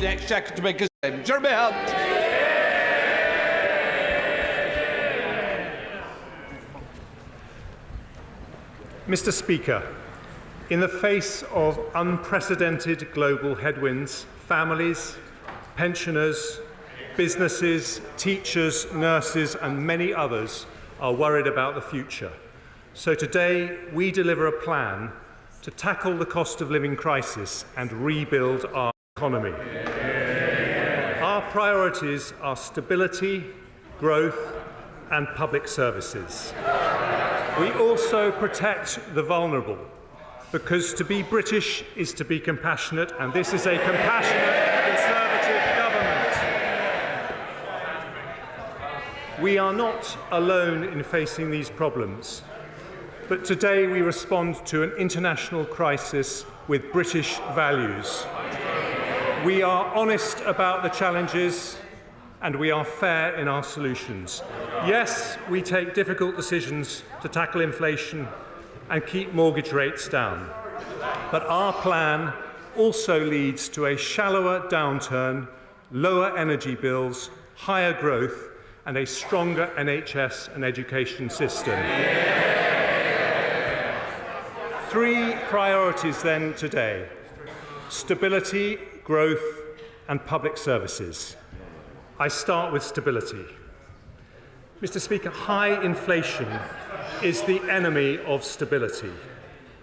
the Exchequer to make a statement. Jeremy Hunt. Mr. Speaker, in the face of unprecedented global headwinds, families, pensioners, businesses, teachers, nurses and many others are worried about the future. So today we deliver a plan to tackle the cost of living crisis and rebuild our economy. Our priorities are stability, growth and public services. We also protect the vulnerable, because to be British is to be compassionate, and this is a compassionate Conservative government. We are not alone in facing these problems, but today we respond to an international crisis with British values. We are honest about the challenges and we are fair in our solutions. Yes, we take difficult decisions to tackle inflation and keep mortgage rates down. But our plan also leads to a shallower downturn, lower energy bills, higher growth, and a stronger NHS and education system. Three priorities then today: stability, growth, and public services. I start with stability. Mr. Speaker, high inflation is the enemy of stability.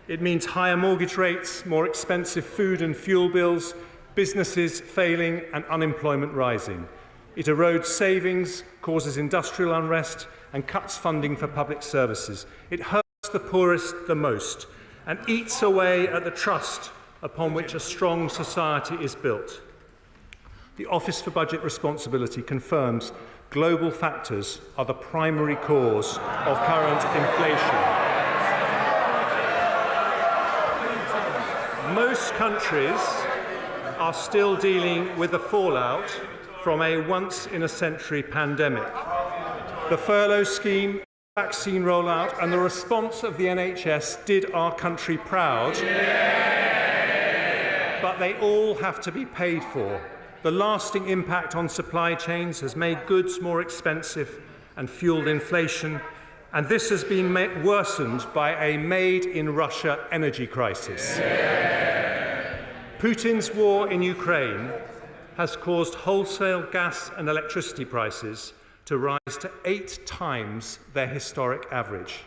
It means higher mortgage rates, more expensive food and fuel bills, businesses failing and unemployment rising. It erodes savings, causes industrial unrest and cuts funding for public services. It hurts the poorest the most and eats away at the trust upon which a strong society is built. The Office for Budget Responsibility confirms global factors are the primary cause of current inflation. Most countries are still dealing with the fallout from a once-in-a-century pandemic. The furlough scheme, vaccine rollout and the response of the NHS did our country proud, but they all have to be paid for. The lasting impact on supply chains has made goods more expensive and fuelled inflation, and this has been worsened by a made-in-Russia energy crisis. Putin's war in Ukraine has caused wholesale gas and electricity prices to rise to 8 times their historic average.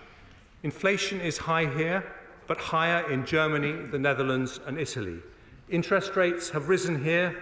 Inflation is high here, but higher in Germany, the Netherlands and Italy. Interest rates have risen here,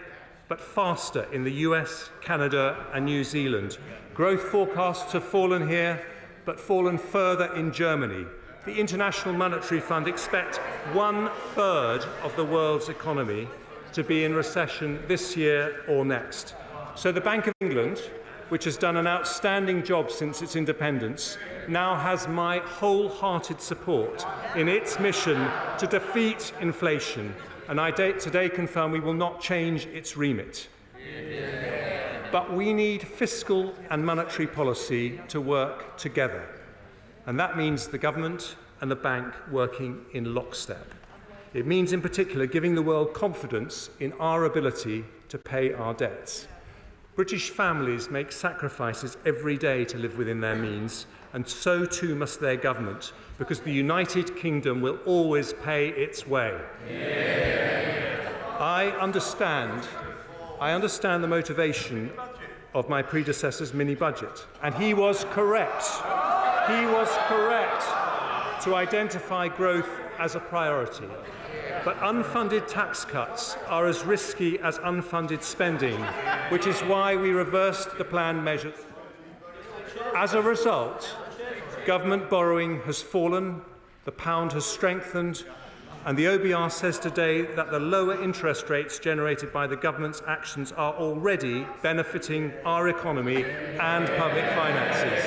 but faster in the US, Canada and New Zealand. Growth forecasts have fallen here, but fallen further in Germany. The International Monetary Fund expects 1/3 of the world's economy to be in recession this year or next. So the Bank of England, which has done an outstanding job since its independence, now has my wholehearted support in its mission to defeat inflation. And I today confirm we will not change its remit. But we need fiscal and monetary policy to work together. And that means the government and the bank working in lockstep. It means in particular giving the world confidence in our ability to pay our debts. British families make sacrifices every day to live within their means, and so too must their government, because the United Kingdom will always pay its way. I understand the motivation of my predecessor's mini-budget, and he was correct. He was correct to identify growth as a priority. But unfunded tax cuts are as risky as unfunded spending, which is why we reversed the planned measures. As a result, government borrowing has fallen, the pound has strengthened, and the OBR says today that the lower interest rates generated by the government's actions are already benefiting our economy and public finances.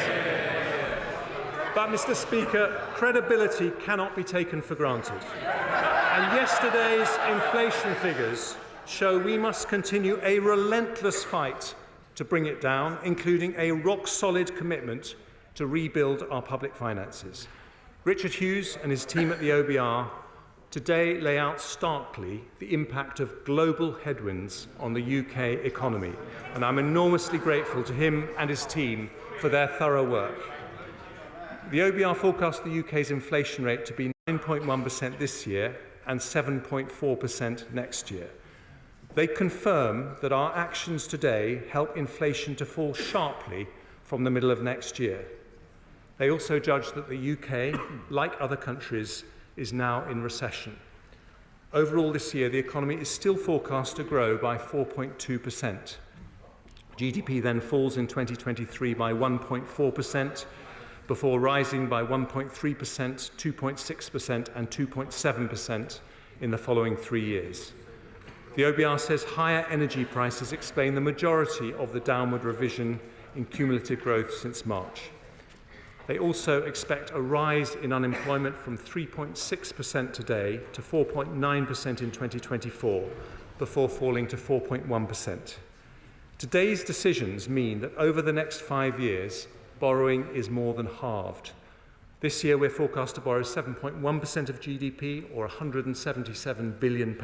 But, Mr. Speaker, credibility cannot be taken for granted. And yesterday's inflation figures show we must continue a relentless fight to bring it down, including a rock-solid commitment to rebuild our public finances. Richard Hughes and his team at the OBR today lay out starkly the impact of global headwinds on the UK economy, and I'm enormously grateful to him and his team for their thorough work. The OBR forecast the UK's inflation rate to be 9.1% this year and 7.4% next year. They confirm that our actions today help inflation to fall sharply from the middle of next year. They also judge that the UK, like other countries, is now in recession. Overall this year, the economy is still forecast to grow by 4.2%. GDP then falls in 2023 by 1.4%, before rising by 1.3%, 2.6% and 2.7% in the following 3 years. The OBR says higher energy prices explain the majority of the downward revision in cumulative growth since March. They also expect a rise in unemployment from 3.6% today to 4.9% in 2024, before falling to 4.1%. Today's decisions mean that over the next 5 years, borrowing is more than halved. This year we're forecast to borrow 7.1% of GDP, or £177 billion.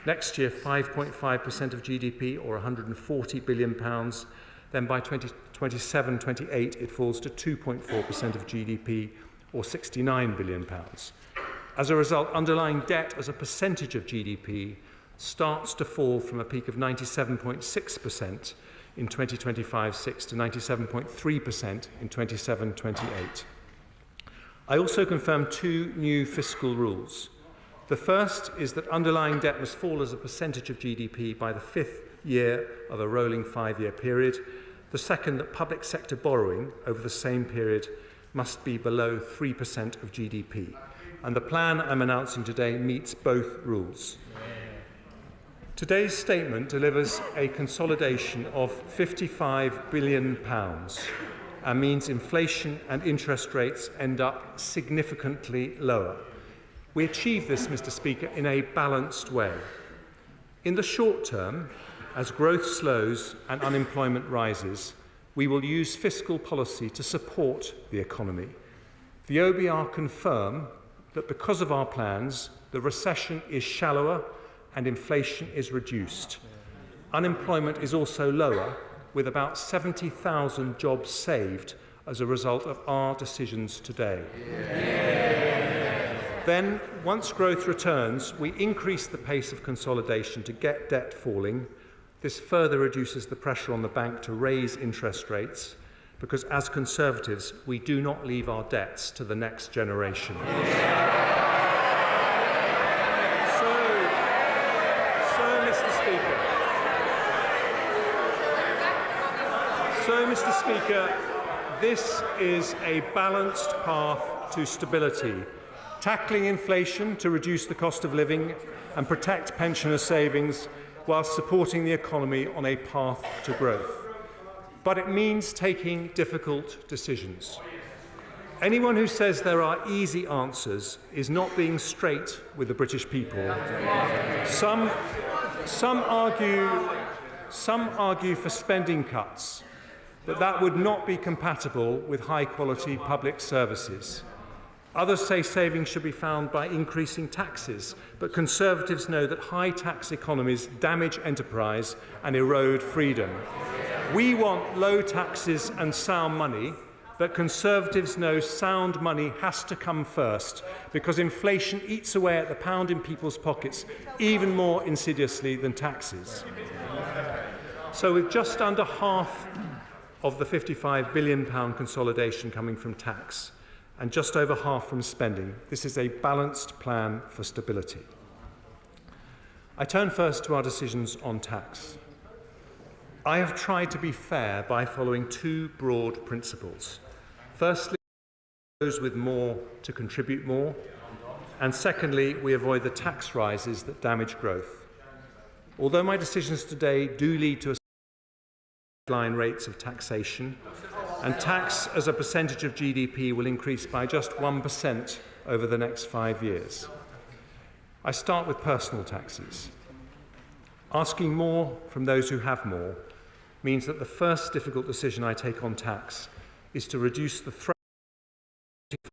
Next year, 5.5% of GDP, or £140 billion. Then by 2027-28, it falls to 2.4% of GDP, or £69 billion. As a result, underlying debt as a percentage of GDP starts to fall from a peak of 97.6% in 2025-6 to 97.3% in 27-28. I also confirmed two new fiscal rules. The first is that underlying debt must fall as a percentage of GDP by the 5th year of a rolling 5-year period. The second, that public sector borrowing over the same period must be below 3% of GDP. And the plan I'm announcing today meets both rules. Today's statement delivers a consolidation of £55 billion and means inflation and interest rates end up significantly lower. We achieve this, Mr. Speaker, in a balanced way. In the short term, as growth slows and unemployment rises, we will use fiscal policy to support the economy. The OBR confirm that because of our plans, the recession is shallower and inflation is reduced. Unemployment is also lower, with about 70,000 jobs saved as a result of our decisions today. Then, once growth returns, we increase the pace of consolidation to get debt falling. This further reduces the pressure on the bank to raise interest rates, because as Conservatives, we do not leave our debts to the next generation. So, Mr. Speaker, this is a balanced path to stability, tackling inflation to reduce the cost of living and protect pensioners' savings whilst supporting the economy on a path to growth. But it means taking difficult decisions. Anyone who says there are easy answers is not being straight with the British people. Some argue for spending cuts, but that would not be compatible with high-quality public services. Others say savings should be found by increasing taxes, but Conservatives know that high-tax economies damage enterprise and erode freedom. We want low taxes and sound money, but Conservatives know sound money has to come first, because inflation eats away at the pound in people's pockets even more insidiously than taxes. So with just under half of the £55 billion consolidation coming from tax and just over half from spending, this is a balanced plan for stability. I turn first to our decisions on tax. I have tried to be fair by following two broad principles. Firstly, those with more to contribute more, and secondly, we avoid the tax rises that damage growth. Although my decisions today do lead to headline rates of taxation, and tax as a percentage of GDP will increase by just 1% over the next 5 years. I start with personal taxes. Asking more from those who have more means that the first difficult decision I take on tax is to reduce the threshold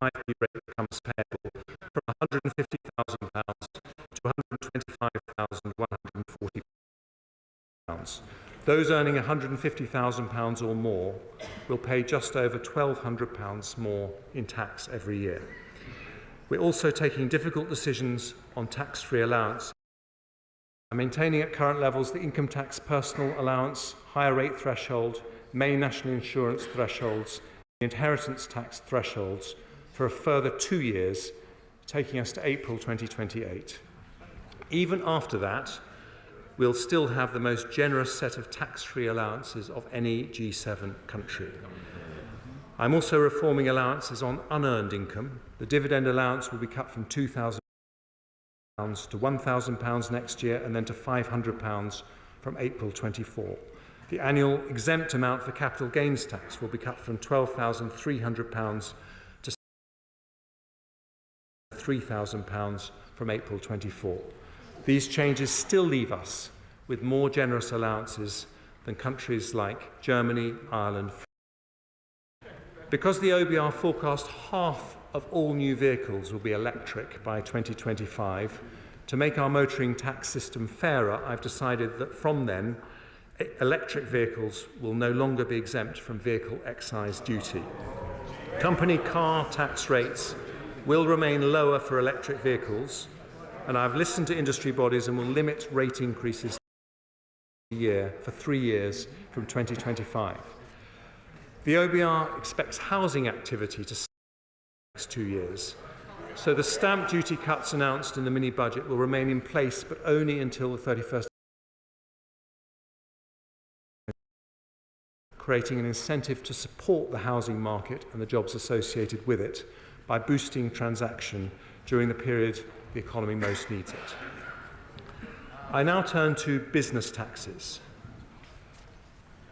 rate that becomes payable from £150,000 to £125,140. Those earning £150,000 or more will pay just over £1,200 more in tax every year. We're also taking difficult decisions on tax-free allowance. Maintaining at current levels the income tax personal allowance, higher rate threshold, main national insurance thresholds, and inheritance tax thresholds for a further 2 years, taking us to April 2028. Even after that, we'll still have the most generous set of tax-free allowances of any G7 country. I'm also reforming allowances on unearned income. The dividend allowance will be cut from £2,000 to £1,000 next year and then to £500 from April 24. The annual exempt amount for capital gains tax will be cut from £12,300 to £3,000 from April 24. These changes still leave us with more generous allowances than countries like Germany, Ireland. Because the OBR forecast half of all new vehicles will be electric by 2025, to make our motoring tax system fairer, I've decided that from then, electric vehicles will no longer be exempt from vehicle excise duty. Company car tax rates will remain lower for electric vehicles, and I've listened to industry bodies and will limit rate increases a year for 3 years from 2025. The OBR expects housing activity to the next 2 years. So the stamp duty cuts announced in the mini-budget will remain in place, but only until the 31st, creating an incentive to support the housing market and the jobs associated with it by boosting transaction during the period the economy most needs it. I now turn to business taxes.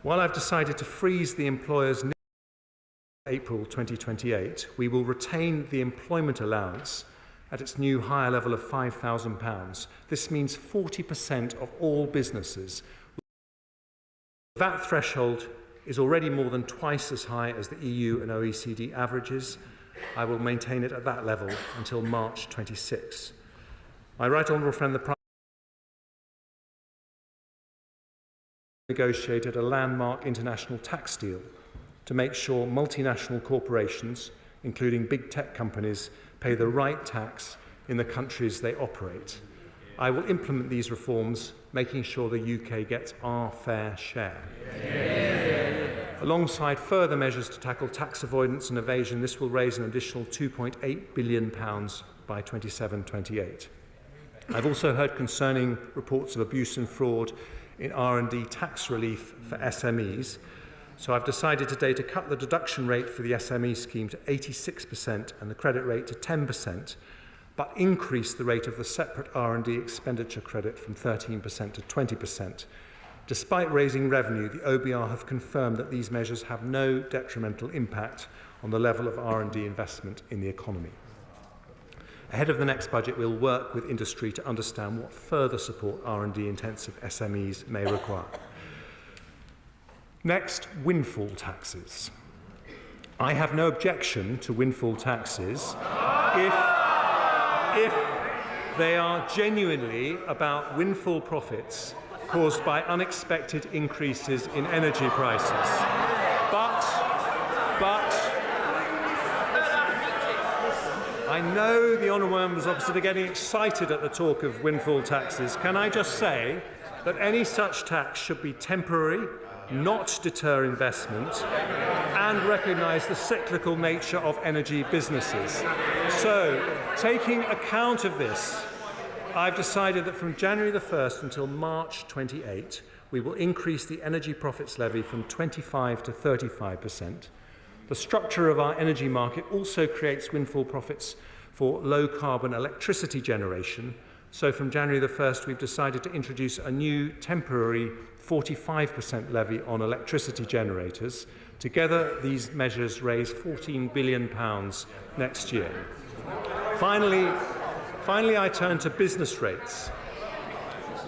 While I've decided to freeze the employer's April 2028, we will retain the employment allowance at its new higher level of £5,000. This means 40% of all businesses. That threshold is already more than twice as high as the EU and OECD averages. I will maintain it at that level until March 26. My right honourable friend, the Prime Minister, negotiated a landmark international tax deal to make sure multinational corporations, including big tech companies, pay the right tax in the countries they operate. I will implement these reforms, making sure the UK gets our fair share. Yeah. Alongside further measures to tackle tax avoidance and evasion, this will raise an additional £2.8 billion by 27-28. I've also heard concerning reports of abuse and fraud in R&D tax relief for SMEs. So I've decided today to cut the deduction rate for the SME scheme to 86% and the credit rate to 10%, but increase the rate of the separate R&D expenditure credit from 13% to 20%. Despite raising revenue, the OBR have confirmed that these measures have no detrimental impact on the level of R&D investment in the economy. Ahead of the next budget, we'll work with industry to understand what further support R&D intensive SMEs may require. Next, windfall taxes. I have no objection to windfall taxes if they are genuinely about windfall profits caused by unexpected increases in energy prices. But I know the honourable members opposite are getting excited at the talk of windfall taxes. Can I just say that any such tax should be temporary, not deter investment, and recognise the cyclical nature of energy businesses. So, taking account of this, I've decided that from January the 1st until March 28, we will increase the energy profits levy from 25% to 35%. The structure of our energy market also creates windfall profits for low-carbon electricity generation. So from January the 1st, we've decided to introduce a new temporary 45% levy on electricity generators. Together, these measures raise £14 billion next year. Finally, I turn to business rates.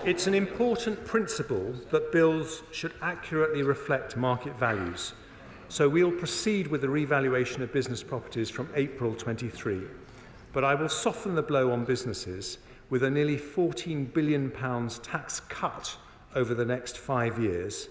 It's an important principle that bills should accurately reflect market values. So we'll proceed with the revaluation of business properties from April 23. But I will soften the blow on businesses with a nearly £14 billion tax cut over the next 5 years.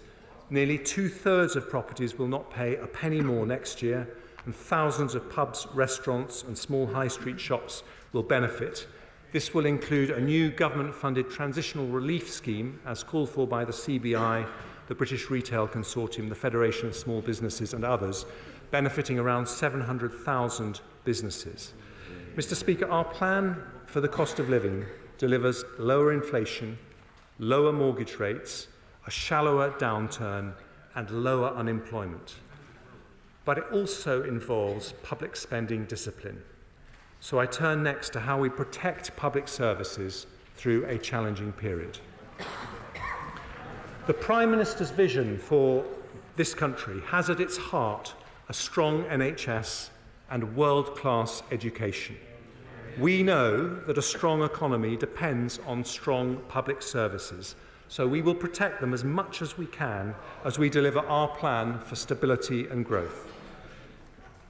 Nearly 2/3 of properties will not pay a penny more next year, and thousands of pubs, restaurants and small high street shops will benefit. This will include a new government-funded transitional relief scheme, as called for by the CBI, the British Retail Consortium, the Federation of Small Businesses and others, benefiting around 700,000 businesses. Mr. Speaker, our plan for the cost of living delivers lower inflation, lower mortgage rates, a shallower downturn and lower unemployment. But it also involves public spending discipline. So I turn next to how we protect public services through a challenging period. The Prime Minister's vision for this country has at its heart a strong NHS and world-class education. We know that a strong economy depends on strong public services, so we will protect them as much as we can as we deliver our plan for stability and growth.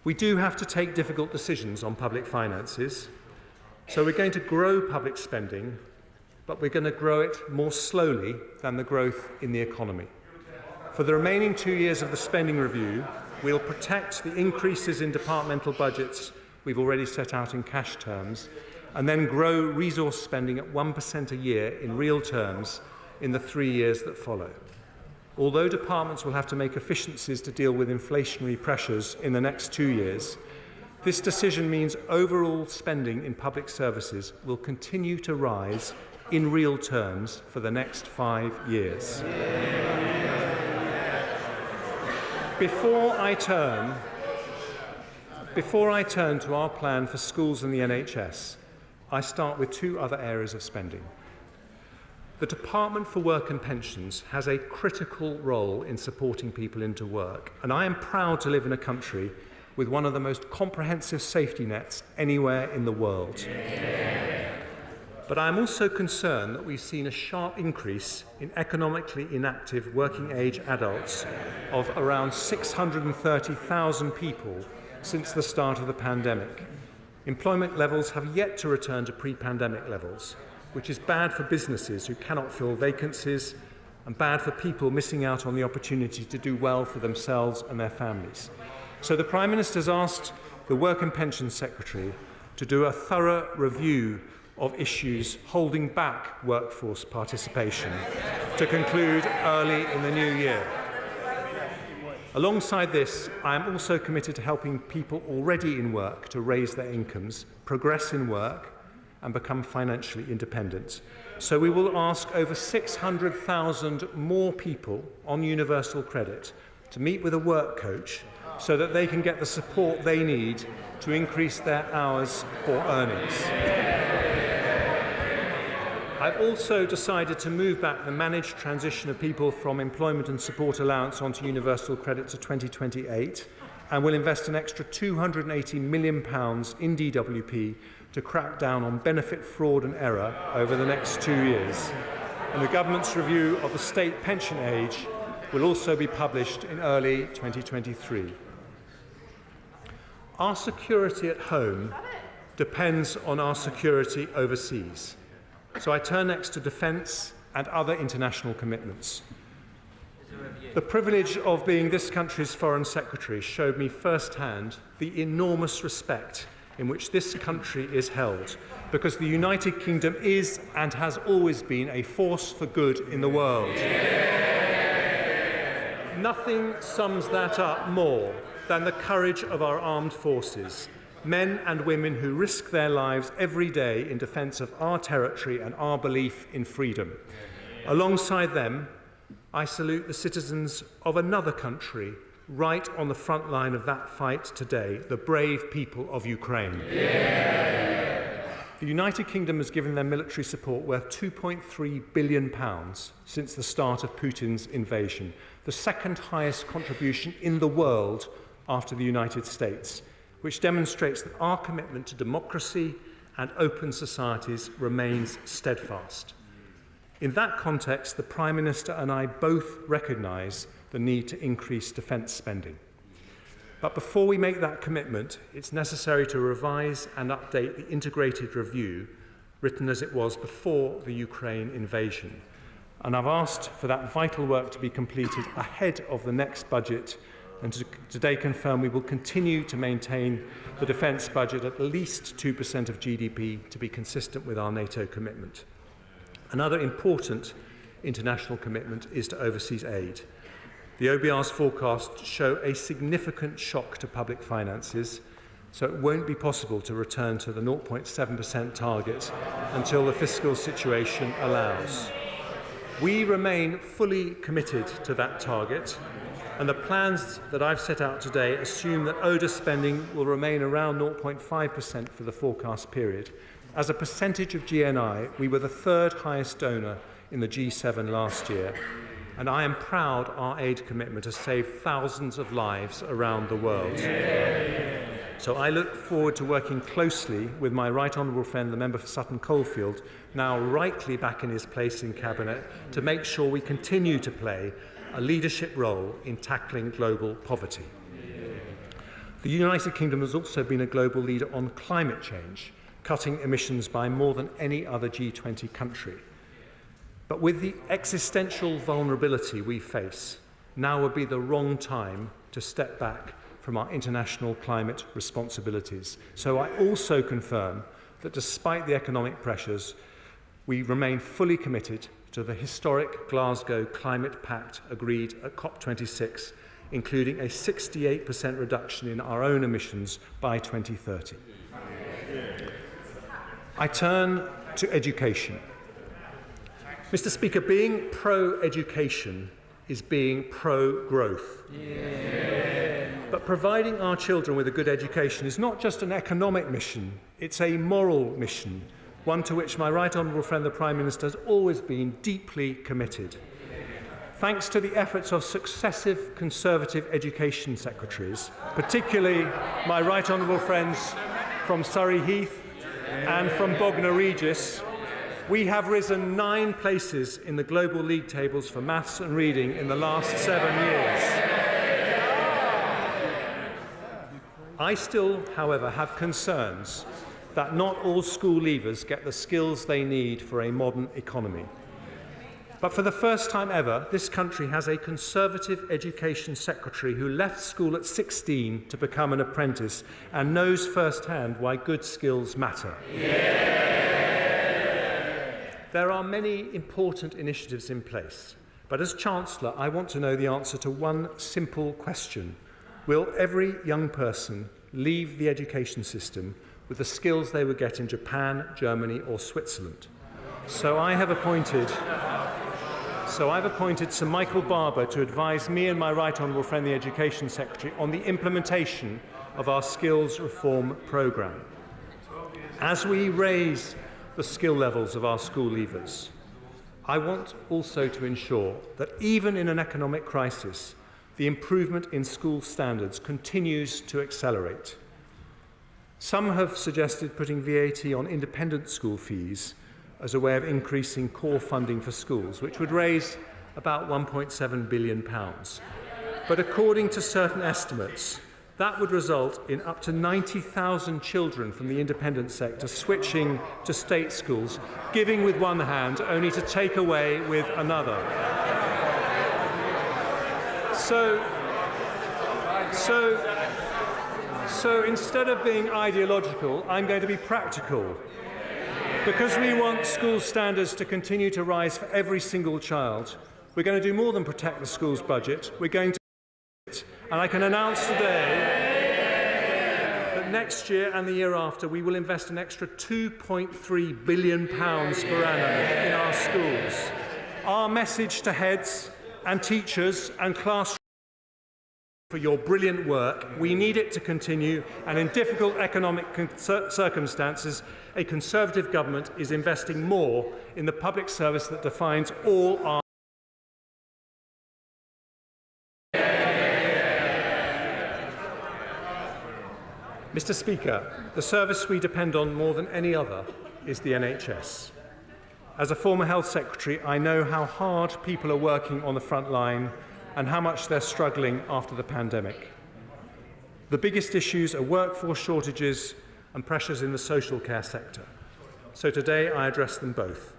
We do have to take difficult decisions on public finances, so we're going to grow public spending, but we're going to grow it more slowly than the growth in the economy. For the remaining 2 years of the spending review, we'll protect the increases in departmental budgets we've already set out in cash terms, and then grow resource spending at 1% a year in real terms in the 3 years that follow. Although departments will have to make efficiencies to deal with inflationary pressures in the next 2 years, this decision means overall spending in public services will continue to rise in real terms for the next 5 years. Before I turn to our plan for schools and the NHS, I start with 2 other areas of spending. The Department for Work and Pensions has a critical role in supporting people into work, and I am proud to live in a country with one of the most comprehensive safety nets anywhere in the world. But I am also concerned that we've seen a sharp increase in economically inactive working-age adults of around 630,000 people since the start of the pandemic. Employment levels have yet to return to pre-pandemic levels, which is bad for businesses who cannot fill vacancies and bad for people missing out on the opportunity to do well for themselves and their families. So the Prime Minister has asked the Work and Pensions Secretary to do a thorough review of issues holding back workforce participation to conclude early in the new year. Alongside this, I am also committed to helping people already in work to raise their incomes, progress in work and become financially independent. So we will ask over 600,000 more people on universal credit to meet with a work coach so that they can get the support they need to increase their hours or earnings. I've also decided to move back the managed transition of people from employment and support allowance onto universal credit to 2028 and will invest an extra £280 million in DWP to crack down on benefit fraud and error over the next 2 years. And the government's review of the state pension age will also be published in early 2023. Our security at home depends on our security overseas. So I turn next to defence and other international commitments. The privilege of being this country's Foreign Secretary showed me firsthand the enormous respect in which this country is held, because the United Kingdom is and has always been a force for good in the world. Nothing sums that up more than the courage of our armed forces, men and women who risk their lives every day in defence of our territory and our belief in freedom. Alongside them, I salute the citizens of another country right on the front line of that fight today, the brave people of Ukraine. The United Kingdom has given their military support worth £2.3 billion since the start of Putin's invasion, the second highest contribution in the world after the United States, which demonstrates that our commitment to democracy and open societies remains steadfast. In that context, the Prime Minister and I both recognise the need to increase defence spending. But before we make that commitment, it's necessary to revise and update the integrated review written as it was before the Ukraine invasion. And I've asked for that vital work to be completed ahead of the next budget, and today confirm we will continue to maintain the defence budget at least 2% of GDP to be consistent with our NATO commitment. Another important international commitment is to overseas aid. The OBR's forecasts show a significant shock to public finances, so it won't be possible to return to the 0.7% target until the fiscal situation allows. We remain fully committed to that target, and the plans that I've set out today assume that ODA spending will remain around 0.5% for the forecast period. As a percentage of GNI, we were the third highest donor in the G7 last year, and I am proud our aid commitment has saved thousands of lives around the world. So I look forward to working closely with my right honourable friend, the member for Sutton Coldfield, now rightly back in his place in Cabinet, to make sure we continue to play a leadership role in tackling global poverty. The United Kingdom has also been a global leader on climate change, cutting emissions by more than any other G20 country. But with the existential vulnerability we face, now would be the wrong time to step back from our international climate responsibilities. So I also confirm that despite the economic pressures, we remain fully committed to the historic Glasgow Climate Pact agreed at COP26, including a 68% reduction in our own emissions by 2030. I turn to education. Mr. Speaker, being pro-education is being pro-growth. But providing our children with a good education is not just an economic mission, it's a moral mission, one to which my right honourable friend the Prime Minister has always been deeply committed. Thanks to the efforts of successive Conservative education secretaries, particularly my right honourable friends from Surrey Heath and from Bognor Regis, we have risen 9 places in the global league tables for maths and reading in the last 7 years. I still, however, have concerns that not all school leavers get the skills they need for a modern economy. But for the first time ever, this country has a Conservative education secretary who left school at 16 to become an apprentice and knows firsthand why good skills matter. There are many important initiatives in place, but as Chancellor, I want to know the answer to one simple question. Will every young person leave the education system with the skills they would get in Japan, Germany or Switzerland? So I've appointed Sir Michael Barber to advise me and my right honourable friend, the Education Secretary, on the implementation of our skills reform programme. As we raise the skill levels of our school leavers, I want also to ensure that even in an economic crisis, the improvement in school standards continues to accelerate. Some have suggested putting VAT on independent school fees as a way of increasing core funding for schools, which would raise about £1.7 billion. But according to certain estimates, that would result in up to 90,000 children from the independent sector switching to state schools, giving with one hand only to take away with another. So instead of being ideological, I'm going to be practical. Because we want school standards to continue to rise for every single child, we're going to do more than protect the school's budget. We're going to and I can announce today that next year and the year after, we will invest an extra £2.3 billion per annum in our schools. Our message to heads and teachers and classrooms for your brilliant work. We need it to continue, and in difficult economic circumstances, a Conservative government is investing more in the public service that defines all our Mr. Speaker, the service we depend on more than any other is the NHS. As a former Health Secretary, I know how hard people are working on the front line and how much they're struggling after the pandemic. The biggest issues are workforce shortages and pressures in the social care sector. So today I address them both.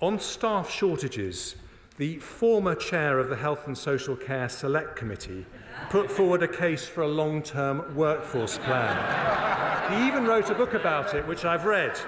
On staff shortages, the former chair of the Health and Social Care Select Committee put forward a case for a long-term workforce plan. He even wrote a book about it, which I've read.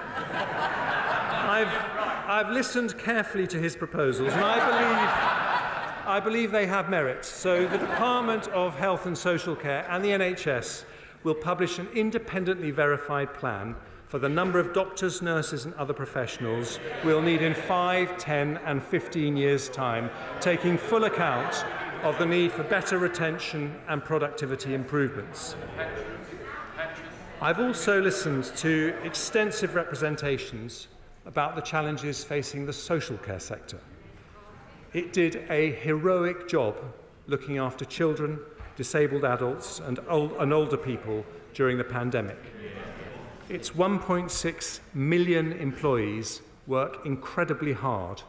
I've listened carefully to his proposals, and I believe they have merit. So the Department of Health and Social Care and the NHS will publish an independently verified plan for the number of doctors, nurses and other professionals we'll need in 5, 10 and 15 years' time, taking full account of the need for better retention and productivity improvements. I've also listened to extensive representations about the challenges facing the social care sector. It did a heroic job looking after children, disabled adults and older people during the pandemic. Its 1.6 million employees work incredibly hard,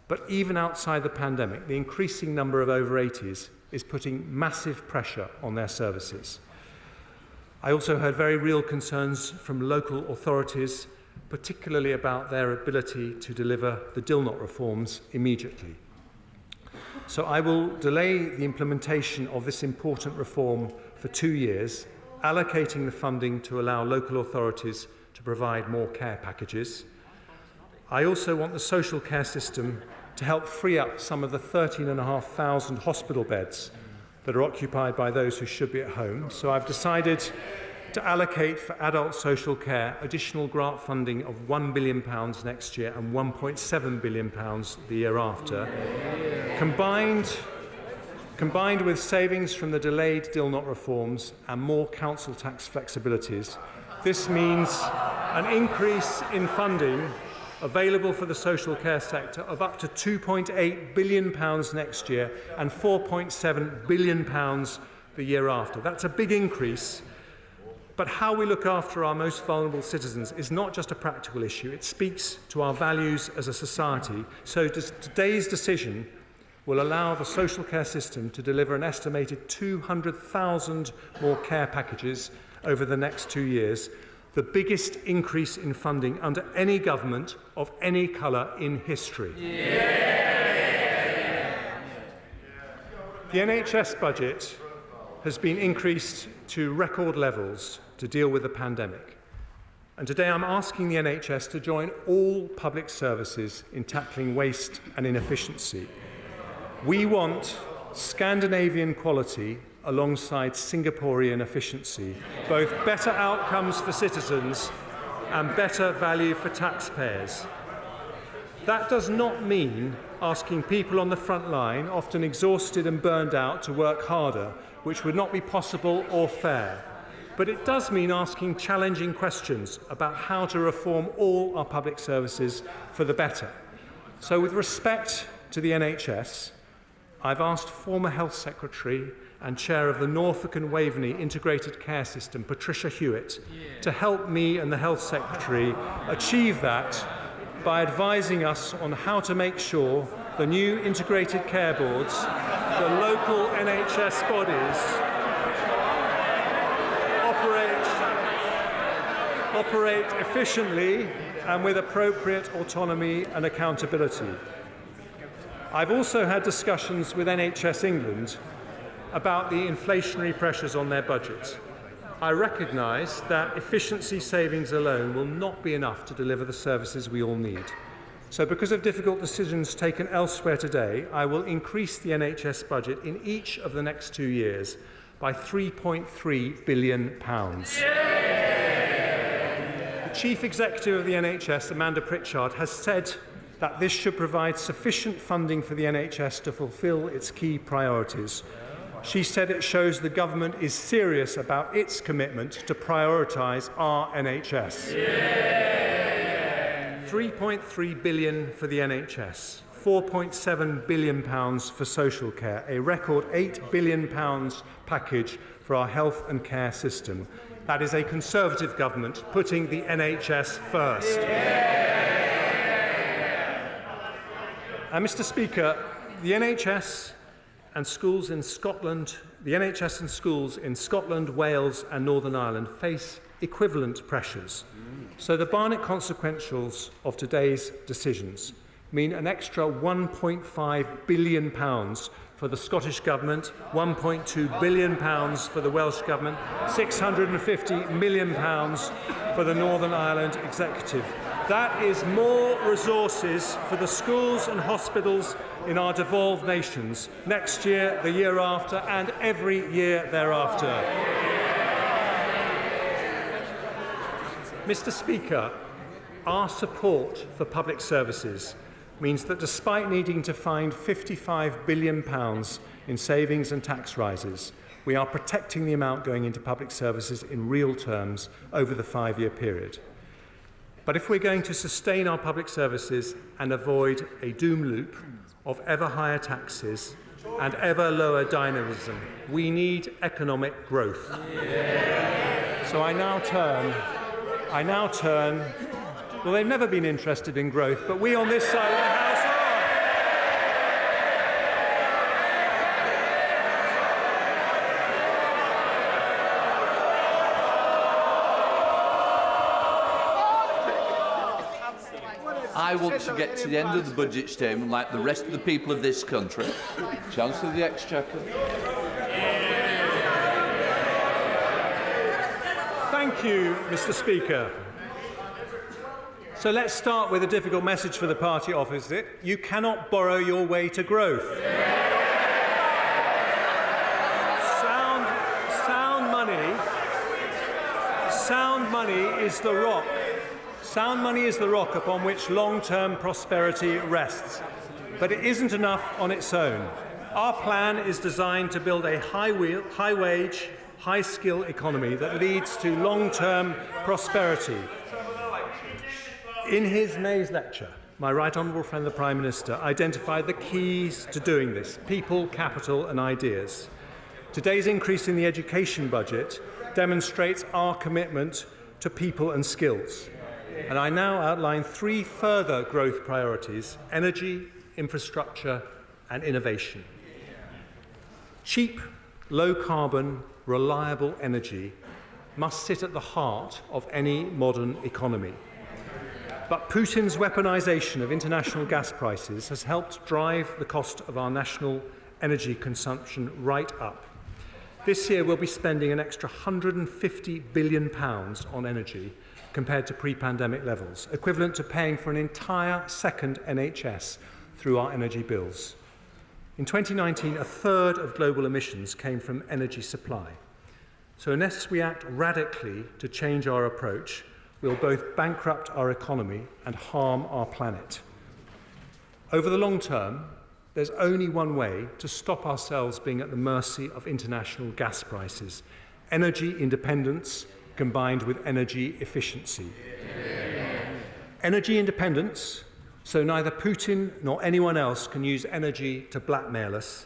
but even outside the pandemic, the increasing number of over 80s is putting massive pressure on their services. I also heard very real concerns from local authorities, particularly about their ability to deliver the DILNOT reforms immediately. So I will delay the implementation of this important reform for 2 years, allocating the funding to allow local authorities to provide more care packages. I also want the social care system to help free up some of the 13,500 hospital beds that are occupied by those who should be at home. So I've decided to allocate for adult social care additional grant funding of £1 billion next year and £1.7 billion the year after. Combined with savings from the delayed deal-not reforms and more council tax flexibilities, this means an increase in funding available for the social care sector of up to £2.8 billion next year and £4.7 billion the year after. That's a big increase, but how we look after our most vulnerable citizens is not just a practical issue. It speaks to our values as a society. So today's decision will allow the social care system to deliver an estimated 200,000 more care packages over the next 2 years, the biggest increase in funding under any government of any colour in history. The NHS budget has been increased to record levels to deal with the pandemic. And today I'm asking the NHS to join all public services in tackling waste and inefficiency. We want Scandinavian quality alongside Singaporean efficiency, both better outcomes for citizens and better value for taxpayers. That does not mean asking people on the front line, often exhausted and burned out, to work harder, which would not be possible or fair. But it does mean asking challenging questions about how to reform all our public services for the better. So with respect to the NHS, I've asked former Health Secretary and Chair of the Norfolk and Waveney Integrated Care System, Patricia Hewitt, to help me and the Health Secretary achieve that by advising us on how to make sure the new integrated care boards, the local NHS bodies, operate efficiently and with appropriate autonomy and accountability. I've also had discussions with NHS England about the inflationary pressures on their budget. I recognise that efficiency savings alone will not be enough to deliver the services we all need. So because of difficult decisions taken elsewhere today, I will increase the NHS budget in each of the next 2 years by £3.3 billion. The Chief Executive of the NHS, Amanda Pritchard, has said that this should provide sufficient funding for the NHS to fulfil its key priorities. She said it shows the government is serious about its commitment to prioritise our NHS. £3.3 billion for the NHS, £4.7 billion for social care, a record £8 billion package for our health and care system. That is a Conservative government putting the NHS first. And Mr. Speaker, the NHS and schools in Scotland, Wales and Northern Ireland face equivalent pressures. So the Barnett consequentials of today's decisions mean an extra £1.5 billion for the Scottish Government, £1.2 billion for the Welsh Government, £650 million for the Northern Ireland Executive. That is more resources for the schools and hospitals in our devolved nations next year, the year after, and every year thereafter. Mr. Speaker, our support for public services means that despite needing to find £55 billion in savings and tax rises, we are protecting the amount going into public services in real terms over the 5-year period. But if we're going to sustain our public services and avoid a doom loop of ever higher taxes and ever lower dynamism, we need economic growth. So I now turn, well, they've never been interested in growth, but we on this side of the House are. I want to get to the end of the budget statement like the rest of the people of this country. Chancellor of the Exchequer. Thank you, Mr. Speaker. So let's start with a difficult message for the party opposite. You cannot borrow your way to growth. Sound money is the rock. Sound money is the rock upon which long-term prosperity rests. But it isn't enough on its own. Our plan is designed to build a high-wage, high-skill economy that leads to long-term prosperity. In his May's lecture, my right honourable friend the Prime Minister identified the keys to doing this: people, capital and ideas. Today's increase in the education budget demonstrates our commitment to people and skills. And I now outline 3 further growth priorities: energy, infrastructure and innovation. Cheap, low-carbon, reliable energy must sit at the heart of any modern economy. But Putin's weaponisation of international gas prices has helped drive the cost of our national energy consumption right up. This year we'll be spending an extra £150 billion on energy compared to pre-pandemic levels, equivalent to paying for an entire second NHS through our energy bills. In 2019, a third of global emissions came from energy supply. So unless we act radically to change our approach, we'll both bankrupt our economy and harm our planet. Over the long term, there's only one way to stop ourselves being at the mercy of international gas prices: energy independence combined with energy efficiency. Energy independence, so neither Putin nor anyone else can use energy to blackmail us,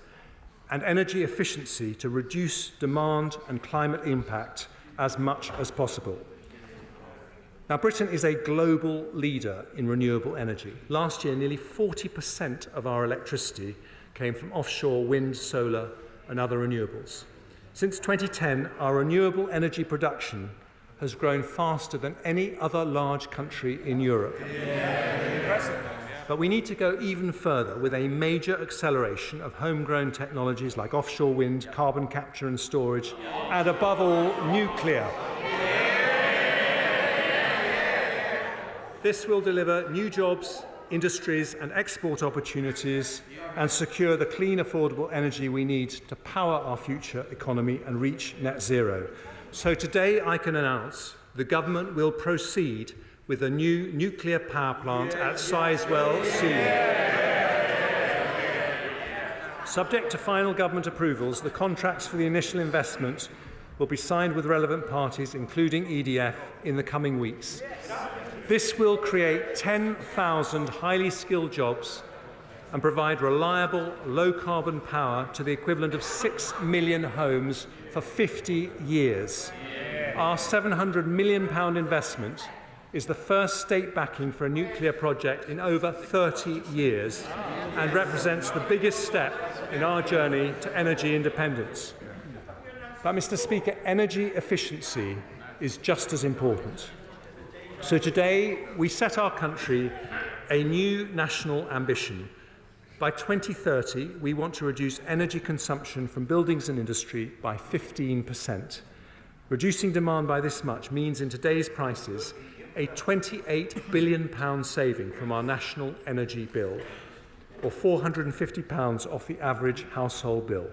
and energy efficiency to reduce demand and climate impact as much as possible. Now, Britain is a global leader in renewable energy. Last year, nearly 40% of our electricity came from offshore wind, solar and other renewables. Since 2010, our renewable energy production has grown faster than any other large country in Europe. But we need to go even further with a major acceleration of homegrown technologies like offshore wind, carbon capture and storage, and above all, nuclear. This will deliver new jobs, industries and export opportunities and secure the clean, affordable energy we need to power our future economy and reach net zero. So today I can announce the government will proceed with a new nuclear power plant at Sizewell C. Subject to final government approvals, the contracts for the initial investment will be signed with relevant parties, including EDF, in the coming weeks. This will create 10,000 highly skilled jobs and provide reliable, low-carbon power to the equivalent of 6 million homes for 50 years. Our £700 million investment is the first state backing for a nuclear project in over 30 years and represents the biggest step in our journey to energy independence. But, Mr. Speaker, energy efficiency is just as important. So today, we set our country a new national ambition. By 2030, we want to reduce energy consumption from buildings and industry by 15%. Reducing demand by this much means, in today's prices, a £28 billion saving from our national energy bill, or £450 off the average household bill.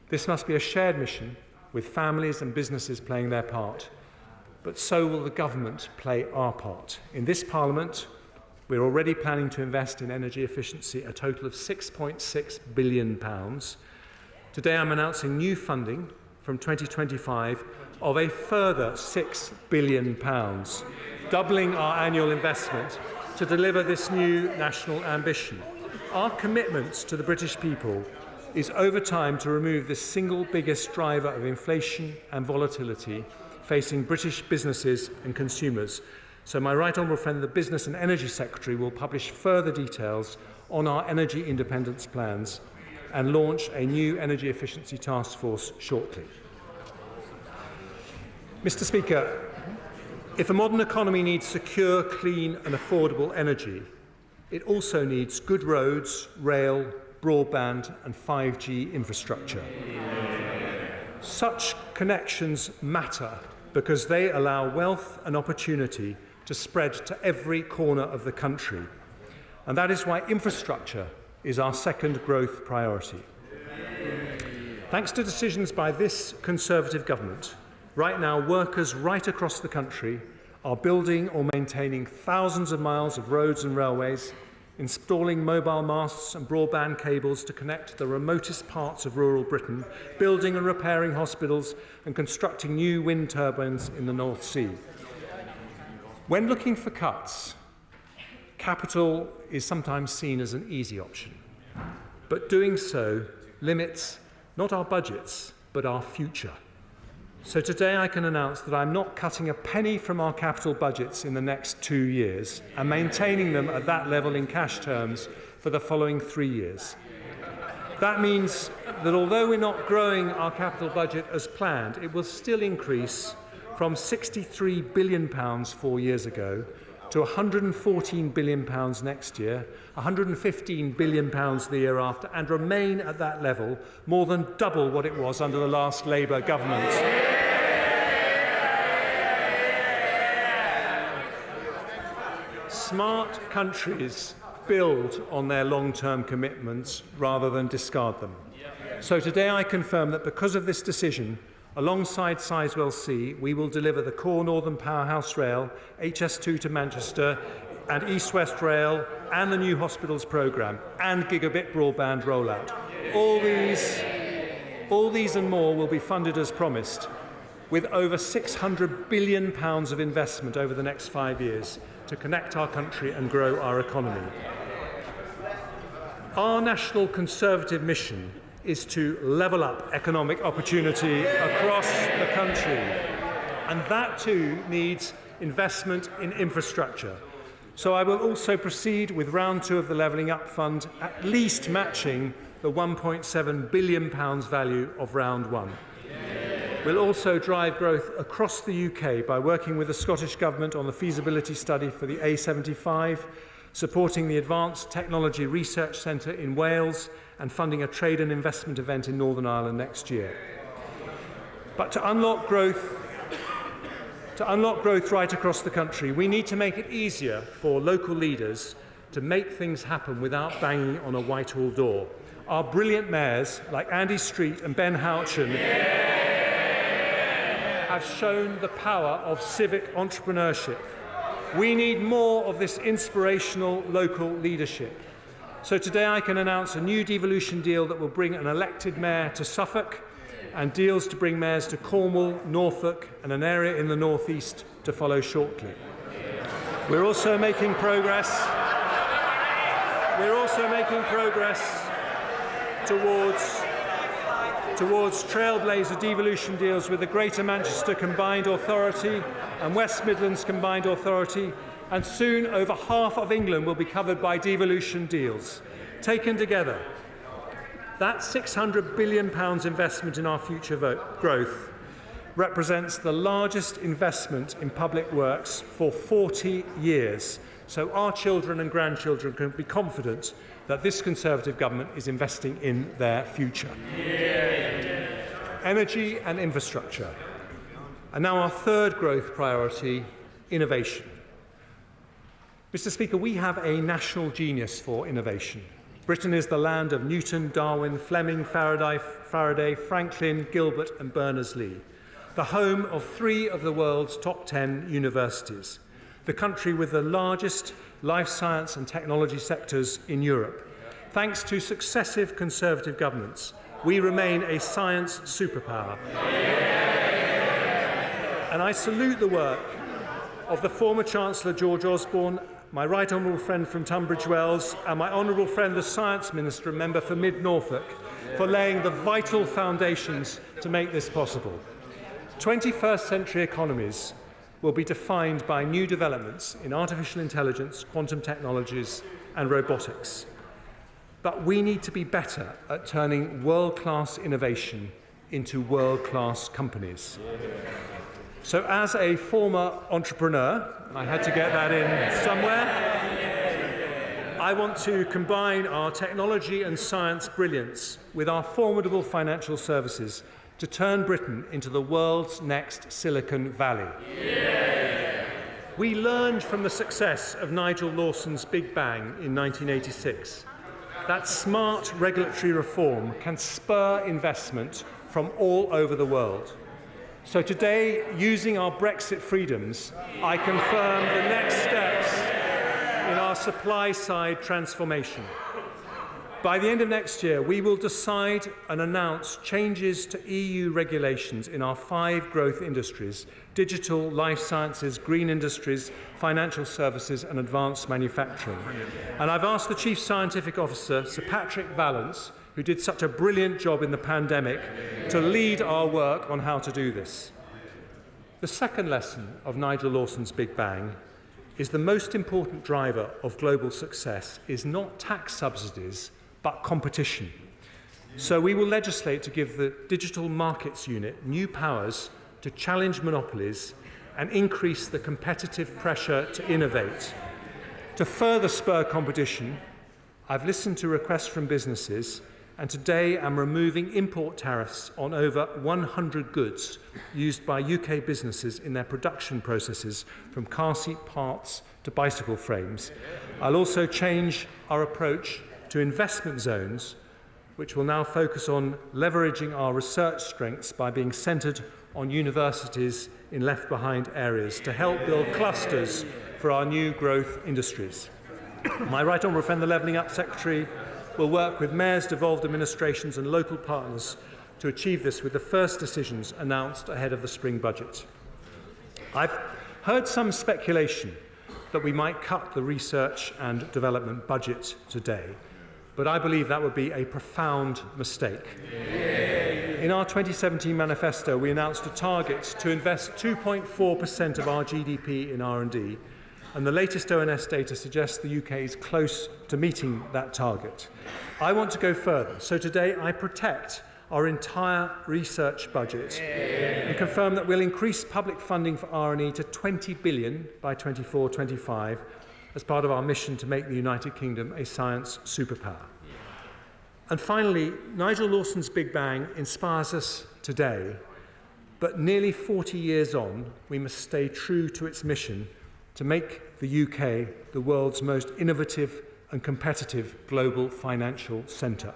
This must be a shared mission, with families and businesses playing their part. But so will the government play our part. In this Parliament, we're already planning to invest in energy efficiency a total of £6.6 billion. Today I'm announcing new funding from 2025 of a further £6 billion, doubling our annual investment to deliver this new national ambition. Our commitment to the British people is over time to remove the single biggest driver of inflation and volatility facing British businesses and consumers. So my right honourable friend, the Business and Energy Secretary, will publish further details on our energy independence plans and launch a new energy efficiency task force shortly. Mr. Speaker, if a modern economy needs secure, clean and affordable energy, it also needs good roads, rail, broadband and 5G infrastructure. Such connections matter because they allow wealth and opportunity to spread to every corner of the country. And that is why infrastructure is our second growth priority. Thanks to decisions by this Conservative government, right now workers right across the country are building or maintaining thousands of miles of roads and railways, installing mobile masts and broadband cables to connect the remotest parts of rural Britain, building and repairing hospitals and constructing new wind turbines in the North Sea. When looking for cuts, capital is sometimes seen as an easy option, but doing so limits not our budgets, but our future. So today I can announce that I'm not cutting a penny from our capital budgets in the next 2 years and maintaining them at that level in cash terms for the following 3 years. That means that although we're not growing our capital budget as planned, it will still increase from £63 billion 4 years ago to £114 billion next year, £115 billion the year after, and remain at that level, more than double what it was under the last Labour government. Smart countries build on their long-term commitments rather than discard them. So today I confirm that because of this decision, alongside Sizewell C, we will deliver the core Northern Powerhouse Rail, HS2 to Manchester, and East West Rail, and the new hospitals programme, and gigabit broadband rollout. All these and more will be funded as promised, with over £600 billion of investment over the next 5 years to connect our country and grow our economy. Our National Conservative mission is to level up economic opportunity across the country. And that too needs investment in infrastructure. So I will also proceed with round 2 of the Levelling Up Fund, at least matching the £1.7 billion value of round 1. We'll also drive growth across the UK by working with the Scottish Government on the feasibility study for the A75, supporting the Advanced Technology Research Centre in Wales, and funding a trade and investment event in Northern Ireland next year. But to unlock growth right across the country, we need to make it easier for local leaders to make things happen without banging on a Whitehall door. Our brilliant mayors, like Andy Street and Ben Houchin, have shown the power of civic entrepreneurship. We need more of this inspirational local leadership. So today I can announce a new devolution deal that will bring an elected mayor to Suffolk, and deals to bring mayors to Cornwall, Norfolk, and an area in the North East to follow shortly. We're also making progress towards trailblazer devolution deals with the Greater Manchester Combined Authority and West Midlands Combined Authority, and soon over half of England will be covered by devolution deals. Taken together, that £600 billion investment in our future growth represents the largest investment in public works for 40 years. So our children and grandchildren can be confident that this Conservative government is investing in their future. Energy and infrastructure. And now our third growth priority, innovation. Mr. Speaker, we have a national genius for innovation. Britain is the land of Newton, Darwin, Fleming, Faraday, Franklin, Gilbert and Berners-Lee, the home of 3 of the world's top 10 universities, the country with the largest life science and technology sectors in Europe. Thanks to successive Conservative governments, we remain a science superpower. And I salute the work of the former Chancellor George Osborne, my right honourable friend from Tunbridge Wells, and my honourable friend the Science Minister and member for Mid-Norfolk, for laying the vital foundations to make this possible. 21st century economies will be defined by new developments in artificial intelligence, quantum technologies and robotics. But we need to be better at turning world-class innovation into world-class companies. So as a former entrepreneur, I had to get that in somewhere, I want to combine our technology and science brilliance with our formidable financial services to turn Britain into the world's next Silicon Valley. We learned from the success of Nigel Lawson's Big Bang in 1986 that smart regulatory reform can spur investment from all over the world. So today, using our Brexit freedoms, I confirm the next steps in our supply-side transformation. By the end of next year, we will decide and announce changes to EU regulations in our 5 growth industries: digital, life sciences, green industries, financial services and advanced manufacturing. And I've asked the Chief Scientific Officer, Sir Patrick Vallance, who did such a brilliant job in the pandemic, to lead our work on how to do this. The second lesson of Nigel Lawson's Big Bang is the most important driver of global success is not tax subsidies, but competition. So we will legislate to give the Digital Markets Unit new powers to challenge monopolies and increase the competitive pressure to innovate. To further spur competition, I've listened to requests from businesses, and today I'm removing import tariffs on over 100 goods used by UK businesses in their production processes, from car seat parts to bicycle frames. I'll also change our approach to investment zones, which will now focus on leveraging our research strengths by being centred on universities in left-behind areas to help build clusters for our new growth industries. My Right Honourable friend, the Levelling Up Secretary, will work with mayors, devolved administrations and local partners to achieve this, with the first decisions announced ahead of the spring budget. I've heard some speculation that we might cut the research and development budget today, but I believe that would be a profound mistake. In our 2017 manifesto, we announced a target to invest 2.4% of our GDP in R&D, and the latest ONS data suggests the UK is close to meeting that target. I want to go further, so today I protect our entire research budget and confirm that we'll increase public funding for R&E to 20 billion by 24-25 as part of our mission to make the United Kingdom a science superpower. And finally, Nigel Lawson's Big Bang inspires us today, but nearly 40 years on, we must stay true to its mission to make the UK the world's most innovative and competitive global financial centre.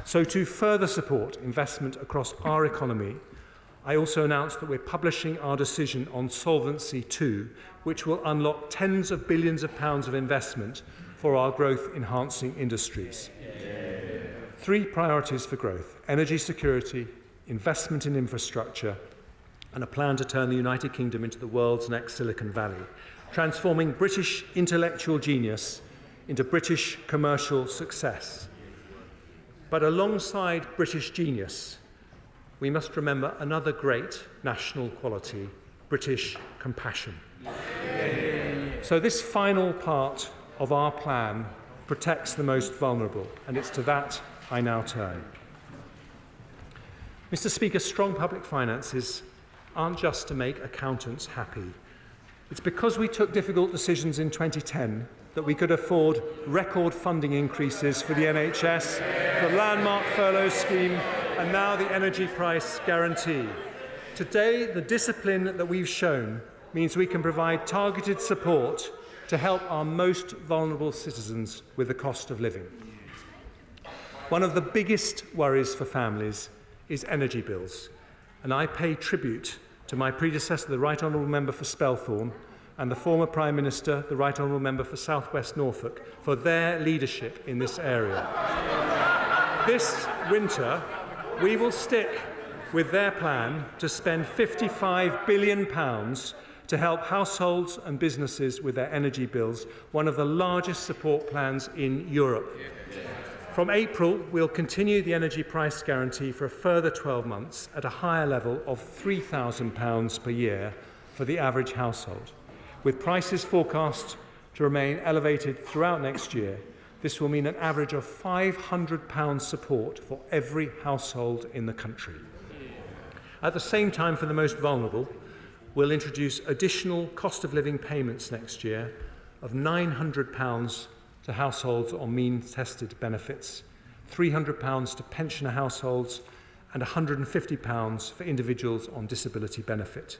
So to further support investment across our economy, I also announced that we're publishing our decision on Solvency II, which will unlock tens of billions of pounds of investment for our growth-enhancing industries. 3 priorities for growth: energy security, investment in infrastructure, and a plan to turn the United Kingdom into the world's next Silicon Valley, transforming British intellectual genius into British commercial success. But alongside British genius, we must remember another great national quality: British compassion. So this final part of our plan protects the most vulnerable, and it's to that I now turn. Mr. Speaker, strong public finances aren't just to make accountants happy. It's because we took difficult decisions in 2010 that we could afford record funding increases for the NHS, the landmark furlough scheme, and now the energy price guarantee. Today, the discipline that we've shown means we can provide targeted support to help our most vulnerable citizens with the cost of living. One of the biggest worries for families is energy bills, and I pay tribute to my predecessor, the Right Honourable Member for Spelthorne, and the former Prime Minister, the Right Honourable Member for South West Norfolk, for their leadership in this area. This winter, we will stick with their plan to spend £55 billion to help households and businesses with their energy bills, one of the largest support plans in Europe. From April, we'll continue the energy price guarantee for a further 12 months at a higher level of £3,000 per year for the average household. With prices forecast to remain elevated throughout next year, this will mean an average of £500 support for every household in the country. At the same time, for the most vulnerable, we'll introduce additional cost of living payments next year of £900 to households on means-tested benefits, £300 to pensioner households, and £150 for individuals on disability benefit.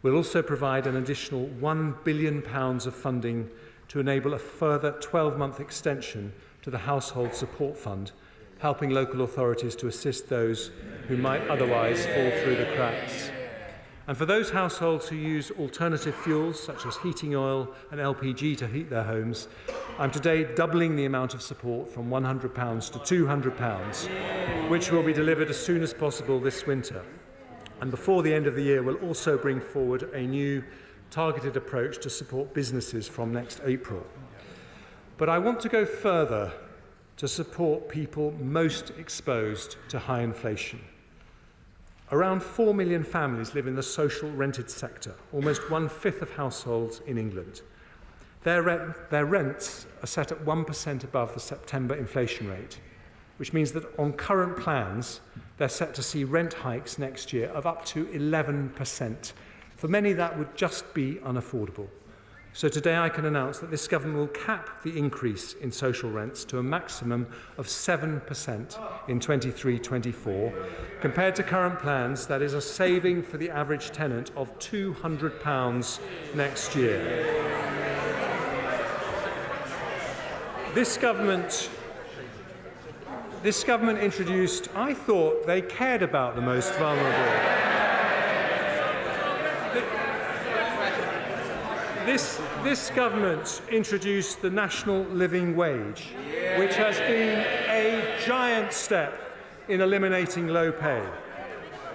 We'll also provide an additional £1 billion of funding to enable a further 12-month extension to the Household Support Fund, helping local authorities to assist those who might otherwise fall through the cracks. And for those households who use alternative fuels, such as heating oil and LPG to heat their homes, I'm today doubling the amount of support from £100 to £200, which will be delivered as soon as possible this winter. And before the end of the year, we'll also bring forward a new targeted approach to support businesses from next April. But I want to go further to support people most exposed to high inflation. Around 4 million families live in the social rented sector, almost 1/5 of households in England. Their rents are set at 1% above the September inflation rate, which means that on current plans, they're set to see rent hikes next year of up to 11%. For many, that would just be unaffordable. So today I can announce that this government will cap the increase in social rents to a maximum of 7% in 23-24. Compared to current plans, that is a saving for the average tenant of £200 next year. This government introduced, I thought they cared about the most vulnerable. This government introduced the national living wage, which has been a giant step in eliminating low pay.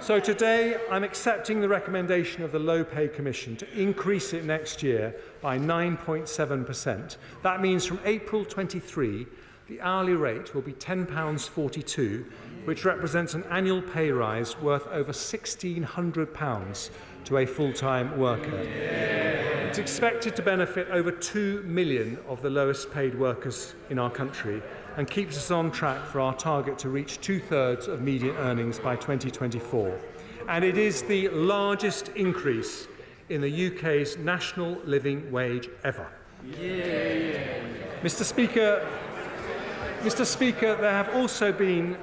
So today I'm accepting the recommendation of the Low Pay Commission to increase it next year by 9.7%. That means from April 23, the hourly rate will be £10.42, which represents an annual pay rise worth over £1,600 to a full-time worker. It's expected to benefit over 2 million of the lowest paid workers in our country and keeps us on track for our target to reach 2/3 of median earnings by 2024. And it is the largest increase in the UK's national living wage ever. Mr. Speaker, there have also been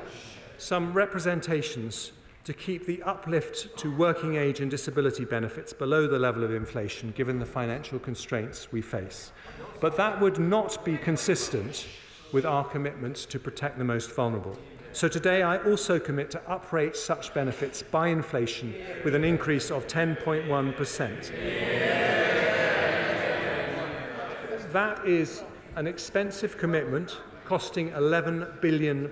some representations to keep the uplift to working age and disability benefits below the level of inflation, given the financial constraints we face. But that would not be consistent with our commitment to protect the most vulnerable. So today I also commit to uprate such benefits by inflation with an increase of 10.1%. That is an expensive commitment costing £11 billion,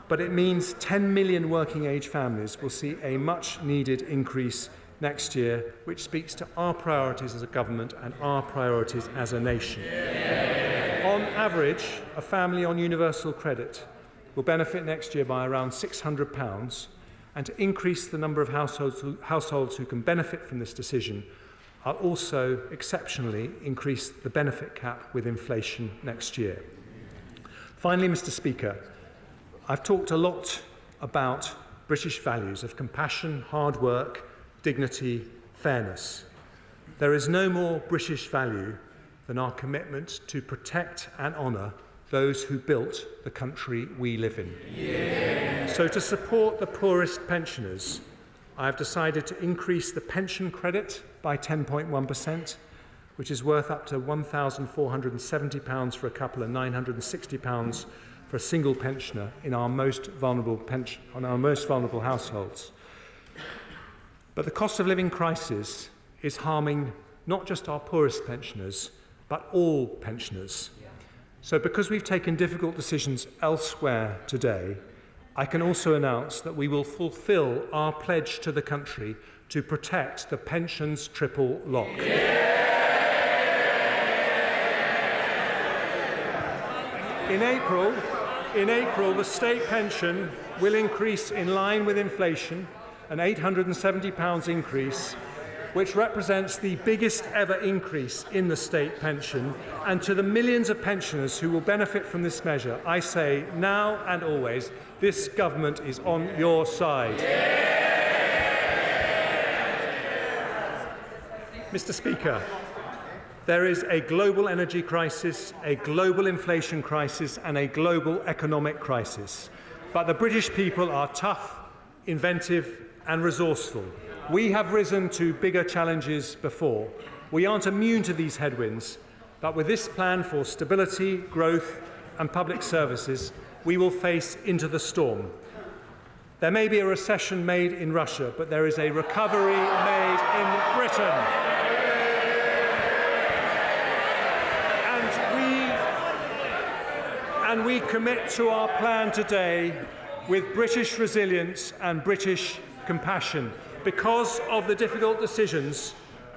but it means 10 million working-age families will see a much-needed increase next year, which speaks to our priorities as a government and our priorities as a nation. On average, a family on universal credit will benefit next year by around £600, and to increase the number of households who can benefit from this decision, I'll also exceptionally increase the benefit cap with inflation next year. Finally, Mr. Speaker, I've talked a lot about British values of compassion, hard work, dignity, fairness. There is no more British value than our commitment to protect and honour those who built the country we live in. Yeah. So to support the poorest pensioners, I have decided to increase the pension credit by 10.1%, which is worth up to £1,470 for a couple and £960 for a single pensioner in our most vulnerable households. But the cost of living crisis is harming not just our poorest pensioners, but all pensioners. So because we've taken difficult decisions elsewhere today, I can also announce that we will fulfil our pledge to the country to protect the pensions triple lock. Yeah! In April, the state pension will increase in line with inflation, an £870 increase, which represents the biggest ever increase in the state pension. And to the millions of pensioners who will benefit from this measure, I say now and always, this government is on your side. Mr. Speaker, there is a global energy crisis, a global inflation crisis, and a global economic crisis. But the British people are tough, inventive, and resourceful. We have risen to bigger challenges before. We aren't immune to these headwinds, but with this plan for stability, growth and public services, we will face into the storm. There may be a recession made in Russia, but there is a recovery made in Britain. And we commit to our plan today with British resilience and British compassion. Because of the difficult decisions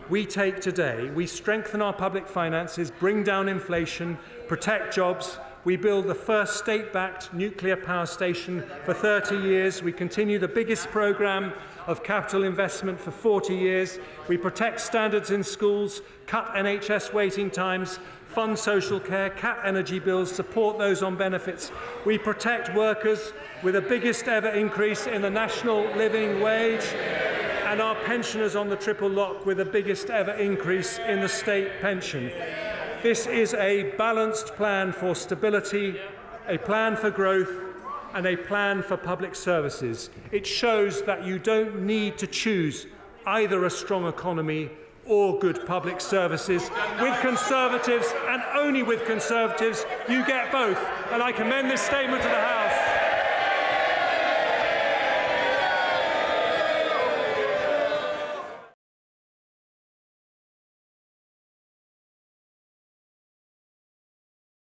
we take today, we strengthen our public finances, bring down inflation, protect jobs. We build the first state-backed nuclear power station for 30 years. We continue the biggest programme of capital investment for 40 years. We protect standards in schools, cut NHS waiting times, fund social care, cap energy bills, support those on benefits. We protect workers with the biggest ever increase in the national living wage, and our pensioners on the triple lock with the biggest ever increase in the state pension. This is a balanced plan for stability, a plan for growth, and a plan for public services. It shows that you don't need to choose either a strong economy or good public services. With Conservatives, and only with Conservatives, you get both. And I commend this statement to the House.